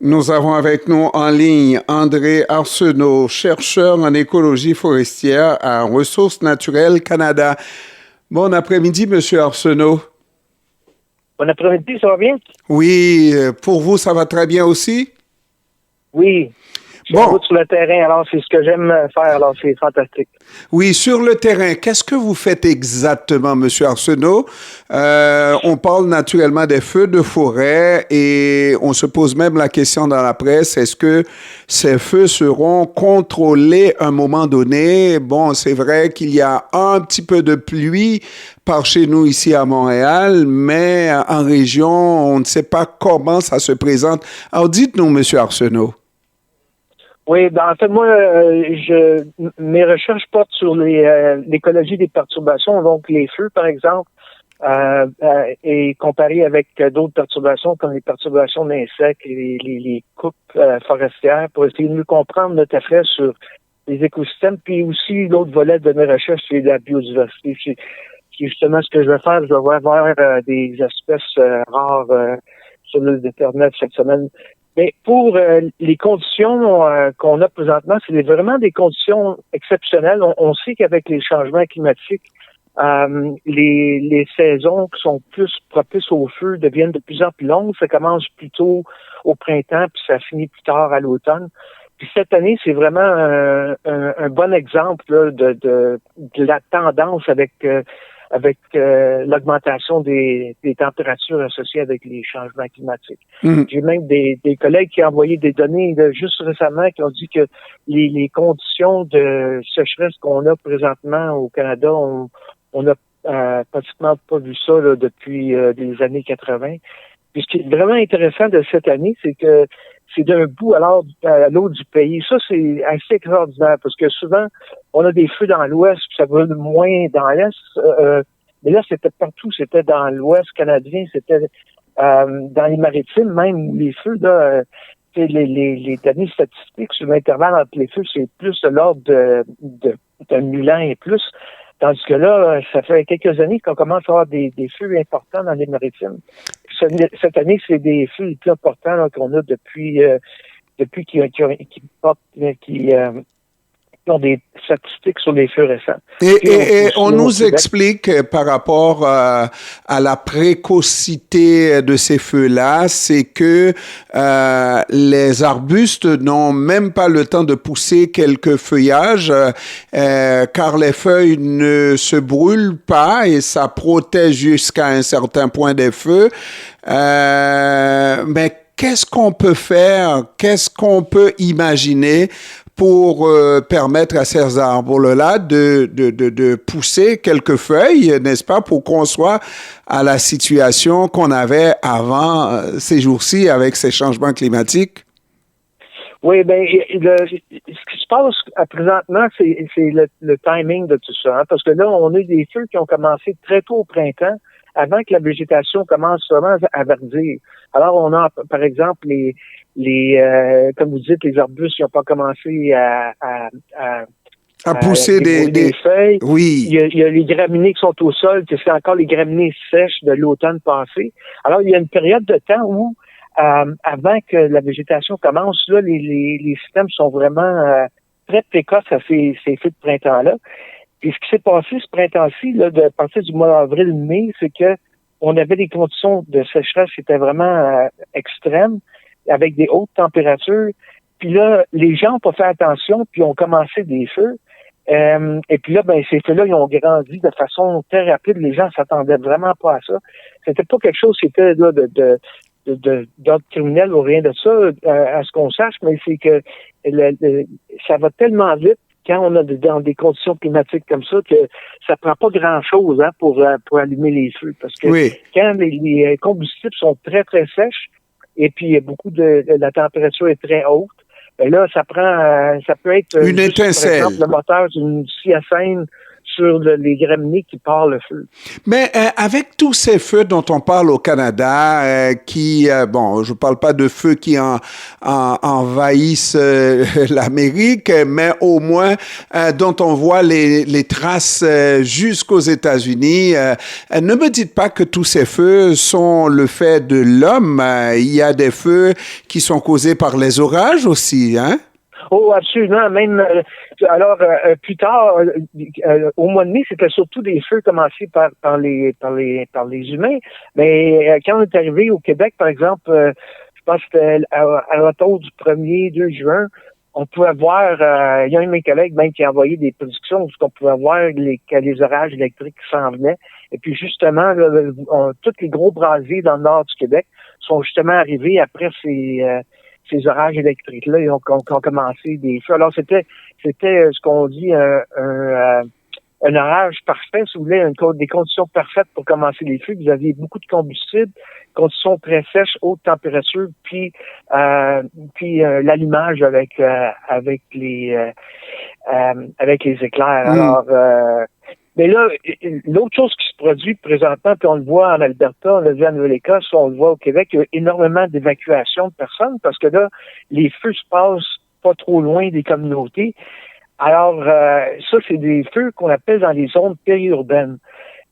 Nous avons avec nous en ligne André Arsenault, chercheur en écologie forestière à Ressources naturelles Canada. Bon après-midi, Monsieur Arsenault. Bon après-midi, ça va bien? Oui, pour vous, ça va très bien aussi? Oui. Je suis en route sur le terrain, alors c'est ce que j'aime faire, alors c'est fantastique. Oui, sur le terrain, qu'est-ce que vous faites exactement, Monsieur Arsenault? On parle naturellement des feux de forêt et on se pose même la question dans la presse, est-ce que ces feux seront contrôlés à un moment donné? Bon, c'est vrai qu'il y a un petit peu de pluie par chez nous ici à Montréal, mais en région, on ne sait pas comment ça se présente. Alors dites-nous, Monsieur Arsenault. Oui, en fait, moi, mes recherches portent sur l'écologie des perturbations, donc les feux, par exemple, et comparé avec d'autres perturbations comme les perturbations d'insectes et les coupes forestières pour essayer de mieux comprendre notre effet sur les écosystèmes, puis aussi l'autre volet de mes recherches, c'est la biodiversité. C'est justement ce que je vais faire. Je vais voir des espèces rares sur l'île d'Internet cette semaine. Mais pour les conditions qu'on a présentement, c'est vraiment des conditions exceptionnelles. On sait qu'avec les changements climatiques, les saisons qui sont plus propices au feu deviennent de plus en plus longues. Ça commence plus tôt au printemps, puis ça finit plus tard à l'automne. Puis cette année, c'est vraiment un bon exemple là, de la tendance avec l'augmentation des températures associées avec les changements climatiques. Mmh. J'ai même des collègues qui ont envoyé des données là, juste récemment qui ont dit que les conditions de sécheresse qu'on a présentement au Canada, on a pratiquement pas vu ça là, depuis les années 80. Puis ce qui est vraiment intéressant de cette année, c'est que c'est d'un bout à l'autre du pays. Ça, c'est assez extraordinaire parce que souvent, on a des feux dans l'ouest, puis ça brûle moins dans l'est. Mais là, c'était partout. C'était dans l'ouest canadien, c'était dans les maritimes même, où les feux, là, les données statistiques sur l'intervalle entre les feux, c'est plus de l'ordre de 1000 ans et plus. Tandis que là, ça fait quelques années qu'on commence à avoir des feux importants dans les maritimes. Cette année, c'est des feux les plus importants là, qu'on a depuis qui ont des statistiques sur les feux récents. Et on nous explique par rapport à la précocité de ces feux-là, c'est que les arbustes n'ont même pas le temps de pousser quelques feuillages car les feuilles ne se brûlent pas et ça protège jusqu'à un certain point des feux. Mais qu'est-ce qu'on peut faire? Qu'est-ce qu'on peut imaginer pour permettre à ces arbres-là de pousser quelques feuilles, n'est-ce pas, pour qu'on soit à la situation qu'on avait avant ces jours-ci avec ces changements climatiques? Oui, bien, ce qui se passe présentement, c'est le timing de tout ça. Hein, parce que là, on a eu des feux qui ont commencé très tôt au printemps, avant que la végétation commence vraiment à verdir. Alors, on a, par exemple, comme vous dites, les arbustes qui n'ont pas commencé à pousser des feuilles. Oui. Il y a les graminées qui sont au sol, que c'est encore les graminées sèches de l'automne passé. Alors, il y a une période de temps où, avant que la végétation commence, là, les systèmes sont vraiment très précoces à ces feux de printemps-là. Et ce qui s'est passé ce printemps-ci, là, à partir du mois d'avril-mai, c'est que on avait des conditions de sécheresse qui étaient vraiment extrêmes, avec des hautes températures. Puis là, les gens n'ont pas fait attention, puis ont commencé des feux. Et puis là, ben ces feux-là, ils ont grandi de façon très rapide. Les gens s'attendaient vraiment pas à ça. C'était pas quelque chose qui était là, d'ordre criminel ou rien de ça, à ce qu'on sache, mais c'est que ça va tellement vite quand on a dans des conditions climatiques comme ça que ça prend pas grand-chose hein, pour allumer les feux. Parce que quand les combustibles sont très, très sèches et puis la température est très haute, ben là, ça peut être une étincelle. Par exemple, le moteur d'une cyathène sur les graminées qui partent le feu. Mais avec tous ces feux dont on parle au Canada, bon, je parle pas de feux qui envahissent l'Amérique, mais au moins dont on voit les traces jusqu'aux États-Unis. Ne me dites pas que tous ces feux sont le fait de l'homme. Il y a des feux qui sont causés par les orages aussi, hein? Oh, absolument. Même plus tard, au mois de mai, c'était surtout des feux commencés par les humains. Mais quand on est arrivé au Québec, par exemple, je pense que c'était à l'automne du 1er, 2 juin, on pouvait voir, il y a un de mes collègues même qui a envoyé des prédictions où on pouvait voir que les orages électriques s'en venaient. Et puis justement, tous les gros brasiers dans le nord du Québec sont justement arrivés après ces orages électriques-là, ils ont commencé des feux. Alors, c'était ce qu'on dit un orage parfait, si vous voulez, des conditions parfaites pour commencer les feux. Vous aviez beaucoup de combustible, conditions très sèches, haute température, puis l'allumage avec les éclairs. Alors, mais là, l'autre chose qui se produit présentement, puis on le voit en Alberta, on le voit en Nouvelle-Écosse, on le voit au Québec, il y a énormément d'évacuations de personnes parce que là, les feux se passent pas trop loin des communautés. Alors, ça, c'est des feux qu'on appelle dans les zones périurbaines.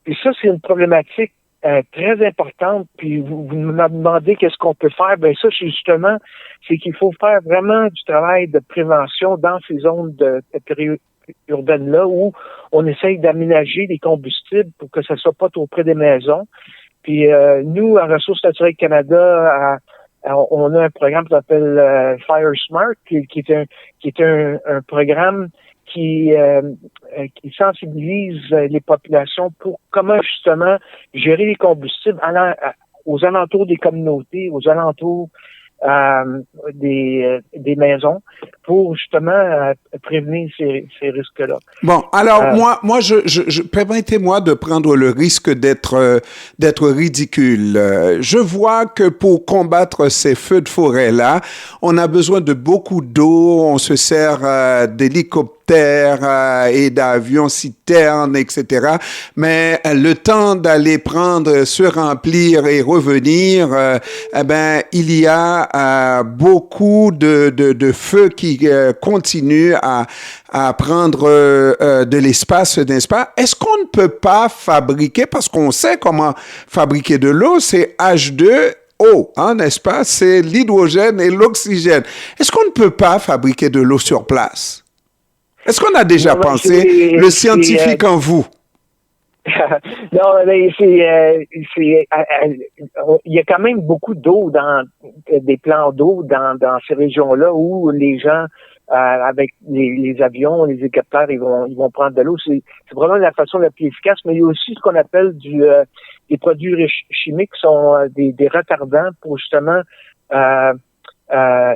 Puis ça, c'est une problématique très importante. Puis vous me demandez qu'est-ce qu'on peut faire. Ben ça, c'est qu'il faut faire vraiment du travail de prévention dans ces zones de urbaines-là où on essaye d'aménager les combustibles pour que ça soit pas trop près des maisons. Puis nous, à Ressources naturelles Canada, on a un programme qui s'appelle Fire Smart, qui est un programme qui sensibilise les populations pour comment justement gérer les combustibles aux alentours des communautés, aux alentours des maisons pour justement prévenir ces risques-là. Bon, alors moi, je permettez-moi de prendre le risque d'être ridicule. Je vois que pour combattre ces feux de forêt-là, on a besoin de beaucoup d'eau, on se sert d'hélicoptères et d'avions citernes, etc. Mais le temps d'aller prendre, se remplir et revenir, il y a beaucoup de feux qui continuent à prendre de l'espace, n'est-ce pas? Est-ce qu'on ne peut pas fabriquer, parce qu'on sait comment fabriquer de l'eau, c'est H2O, hein, n'est-ce pas? C'est l'hydrogène et l'oxygène. Est-ce qu'on ne peut pas fabriquer de l'eau sur place? Est-ce qu'on a déjà pensé, le scientifique en vous? Non, mais il y a quand même beaucoup d'eau des plans d'eau dans ces régions-là où les gens avec les avions, les hélicoptères, ils vont prendre de l'eau. C'est vraiment la façon la plus efficace, mais il y a aussi ce qu'on appelle des produits chimiques qui sont des retardants pour justement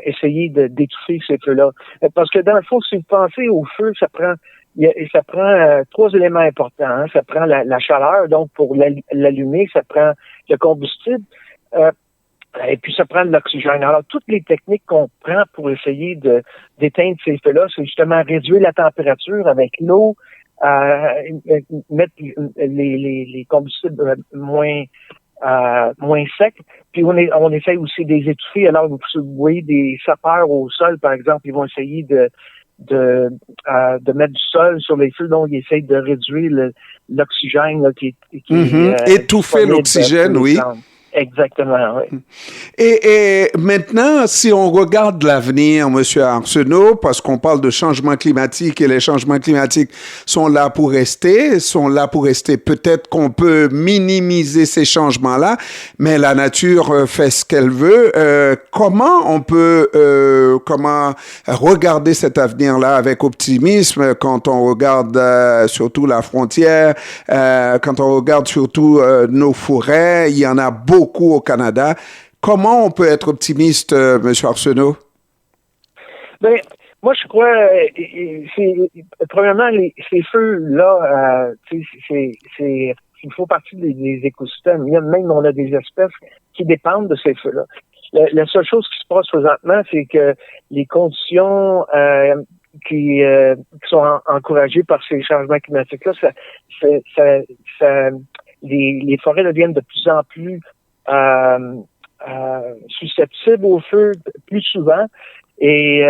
essayer d'étouffer ces feux-là. Parce que dans le fond, si vous pensez au feu, ça prend 3 éléments importants. Hein. Ça prend la chaleur, donc pour l'allumer, ça prend le combustible, et puis ça prend de l'oxygène. Alors, toutes les techniques qu'on prend pour essayer d'éteindre ces feux-là, c'est justement réduire la température avec l'eau, mettre les combustibles moins secs, puis on essaye aussi de les étouffer. Alors, vous voyez des sapeurs au sol, par exemple, ils vont essayer de mettre du sol sur les feux, donc ils essayent de réduire l'oxygène là, qui étouffer l'oxygène, oui. Exactement, oui. Et maintenant, si on regarde l'avenir, Monsieur Arsenault, parce qu'on parle de changement climatique et les changements climatiques sont là pour rester, peut-être qu'on peut minimiser ces changements-là, mais la nature fait ce qu'elle veut. Comment on peut regarder cet avenir-là avec optimisme quand on regarde surtout la frontière, quand on regarde surtout nos forêts, il y en a beaucoup au Canada. Comment on peut être optimiste, M. Arsenault? Ben, moi, je crois, premièrement, ces feux-là, ils font partie des écosystèmes. Même on a des espèces qui dépendent de ces feux-là. La seule chose qui se passe présentement, c'est que les conditions qui sont encouragés par ces changements climatiques-là, les forêts deviennent de plus en plus susceptibles au feu plus souvent. Et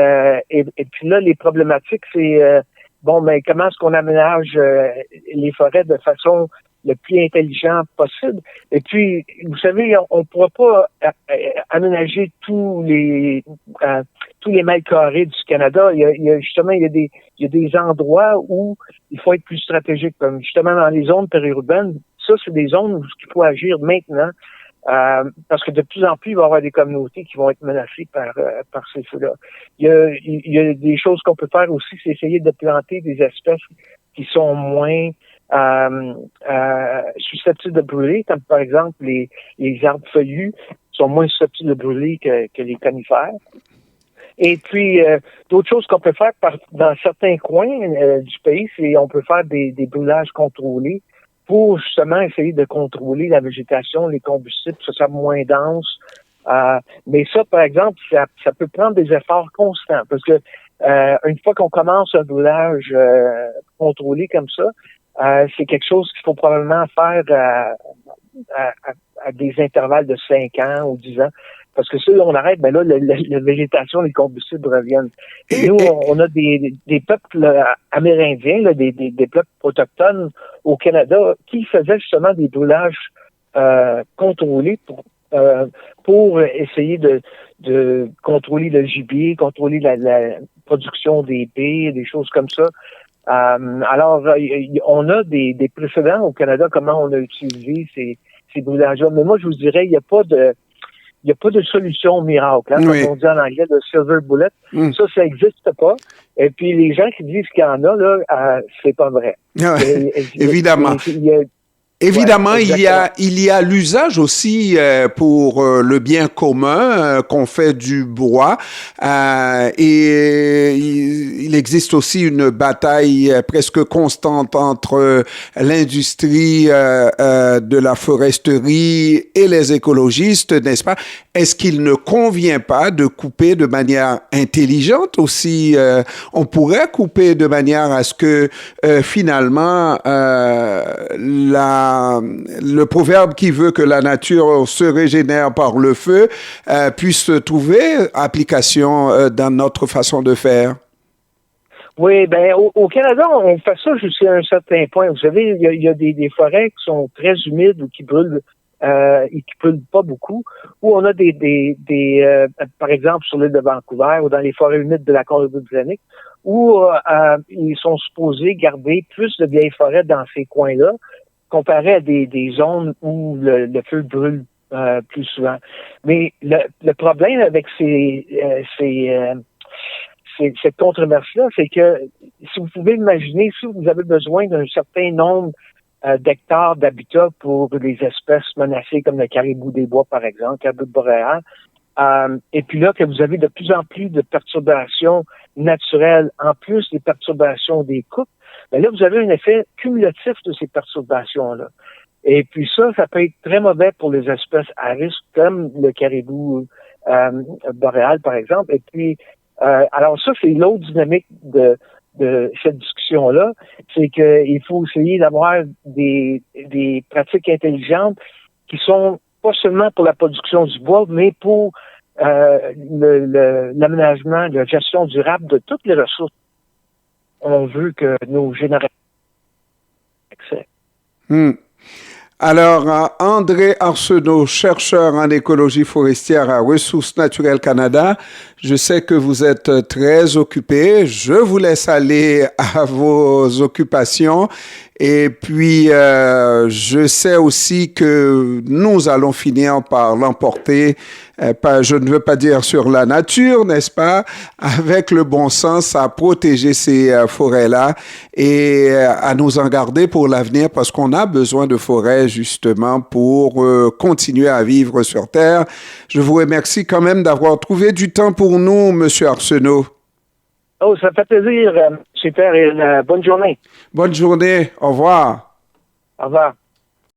puis là, les problématiques, c'est mais comment est-ce qu'on aménage les forêts de façon le plus intelligent possible. Et puis, vous savez, on ne pourra pas aménager tous les mètres carrés du Canada. Il y a des endroits où il faut être plus stratégique, comme justement dans les zones périurbaines. Ça, c'est des zones où il faut agir maintenant. Parce que de plus en plus, il va y avoir des communautés qui vont être menacées par ces feux-là. Il y a des choses qu'on peut faire aussi, c'est essayer de planter des espèces qui sont moins susceptibles de brûler, comme par exemple les arbres feuillus sont moins susceptibles de brûler que les conifères. Et puis, d'autres choses qu'on peut faire dans certains coins du pays, c'est on peut faire des brûlages contrôlés pour justement essayer de contrôler la végétation, les combustibles, que ça soit moins dense. Mais ça, par exemple, ça peut prendre des efforts constants, parce que une fois qu'on commence un brûlage contrôlé comme ça, c'est quelque chose qu'il faut probablement faire à des intervalles de 5 ans ou 10 ans. Parce que si on arrête, ben là, la végétation, les combustibles reviennent. Et nous, on a des peuples amérindiens, là, des peuples autochtones au Canada qui faisaient justement des brûlages contrôlés pour essayer de contrôler le gibier, contrôler la production des baies, des choses comme ça. Alors, on a des précédents au Canada, comment on a utilisé ces brûlages-là. Mais moi, je vous dirais, il n'y a pas de solution miracle, comme on dit en anglais, de silver bullet. Ça n'existe pas. Et puis, les gens qui disent qu'il y en a, là, c'est pas vrai. Évidemment. Évidemment, il y a l'usage aussi pour le bien commun qu'on fait du bois et il existe aussi une bataille presque constante entre l'industrie de la foresterie et les écologistes, n'est-ce pas? Est-ce qu'il ne convient pas de couper de manière intelligente aussi? On pourrait couper de manière à ce que finalement le proverbe qui veut que la nature se régénère par le feu puisse trouver application dans notre façon de faire. Oui, ben au Canada, on fait ça jusqu'à un certain point. Vous savez, il y a des forêts qui sont très humides ou qui brûlent et qui brûlent pas beaucoup, où on a par exemple sur l'île de Vancouver ou dans les forêts humides de la Colombie-Britannique, où ils sont supposés garder plus de vieilles forêts dans ces coins-là, comparé à des zones où le feu brûle plus souvent. Mais le problème avec cette controverse-là, c'est que si vous pouvez imaginer, si vous avez besoin d'un certain nombre d'hectares d'habitat pour des espèces menacées comme le caribou des bois, par exemple, caribou boréal, et puis là que vous avez de plus en plus de perturbations naturelles, en plus des perturbations des coupes, ben là, vous avez un effet cumulatif de ces perturbations-là. Et puis ça peut être très mauvais pour les espèces à risque, comme le caribou boréal, par exemple. Et puis, alors ça, c'est l'autre dynamique de cette discussion-là, c'est qu'il faut essayer d'avoir des pratiques intelligentes qui sont pas seulement pour la production du bois, mais pour l'aménagement, la gestion durable de toutes les ressources. On veut que nos générations aient accès. Alors, André Arsenault, chercheur en écologie forestière à Ressources naturelles Canada, je sais que vous êtes très occupé. Je vous laisse aller à vos occupations. Et puis, je sais aussi que nous allons finir par l'emporter, je ne veux pas dire sur la nature, n'est-ce pas, avec le bon sens à protéger ces forêts-là et à nous en garder pour l'avenir parce qu'on a besoin de forêts justement pour continuer à vivre sur Terre. Je vous remercie quand même d'avoir trouvé du temps pour nous, Monsieur Arsenault. Oh, ça fait plaisir, super, et bonne journée. Bonne journée, au revoir. Au revoir.